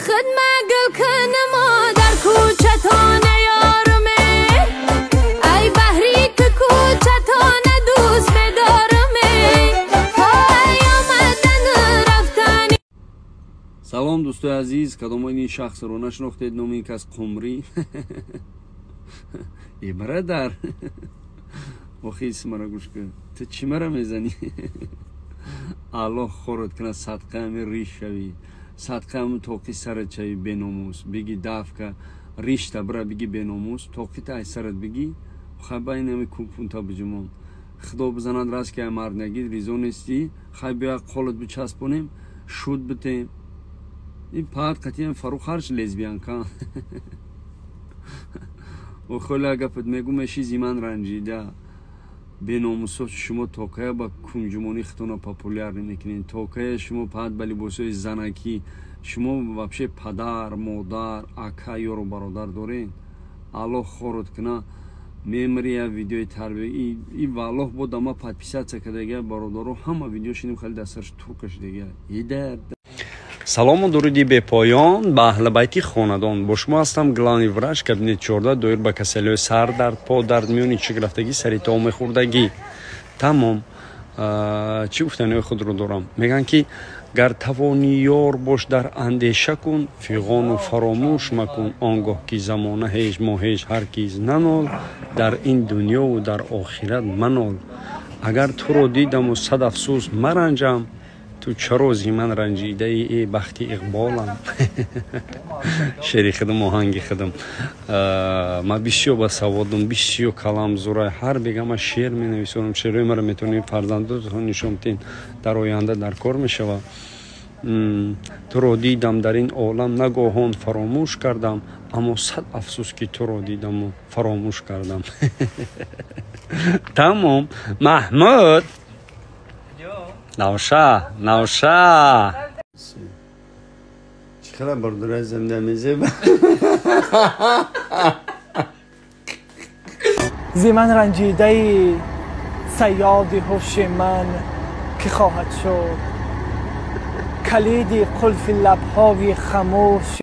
خدمه گل کنما در کوچتان یارمه ای بحری که کوچتان دوست بدارمه های آمدن رفتنی. سلام دوستای عزیز، کدام این شخص رو نشناختید؟ نام این کس قمری. ای برادر آخی اسم را گوش کن، تو چی مرا میزنی؟ الله خورد کنه صدقه همی ریش شوی، صدقه همی توقی سرت شوی بیناموس، بگی دفکه ریش تبره بگی بیناموس، توقی تا ای سرت بگی خیلی این همی کوپون تا بجمون خدا بزند راست که مرد نگید ریزو نیستی خیلی بیا قولت بچسبونیم شود بتیم این پاد قطعی هم فروخ هرش لیزبیان کن. و خیلی اگه پد میگو میشی زیمان رنجیده بیناموسا شما توقعه با کنجمانی خطونا پاپولار نمیکنین، توقعه شما پاد بلی بوسوی زنکی شما وابشه پدر مادر اکا یارو برادر دارین. الله خورد کنه میمری ویدیوی تربیه ای والله بود اما پادپیسات کردگی برادرو همه ویدیو شنیم خیلی دسترش ترکش دیگه ایده. سلام و درودی به پایان به اهل بیتی خاندان، با شما هستم گلانی وراج کابینت 14 دویر با کسلی سر درد پا درد میونی چگرفتگی سری تام خوردگی تمام. چی گفتنی خود رو دارم میگن که گر توانی یار باش در اندیشه کن فیغان و فراموش مکن آنگاه که زمانه هیچ ما هیچ هر کیز ننال در این دنیا و در آخرت منال اگر تو رو دیدم و صد افسوس مرنجم تو چرا زیمن رنجیده ای بختی اقبالم. شعری خدم آهنگی خدم ما بسیار با سوادم بسیار کلام زورای هر بگم شعر می نویسم شعرهای مرا میتونید فرزندتون نشون بدین در آینده در کار میشوه. تو رو دیدم در این عالم نگاهان فراموش کردم اما صد افسوس که تو رو دیدم و فراموش کردم. تمام. محمود نوشه چقدر برداره زمده میزه زیمن رنجیده صیاد هوش من که خواهد شد کلید قلف لبهای خموش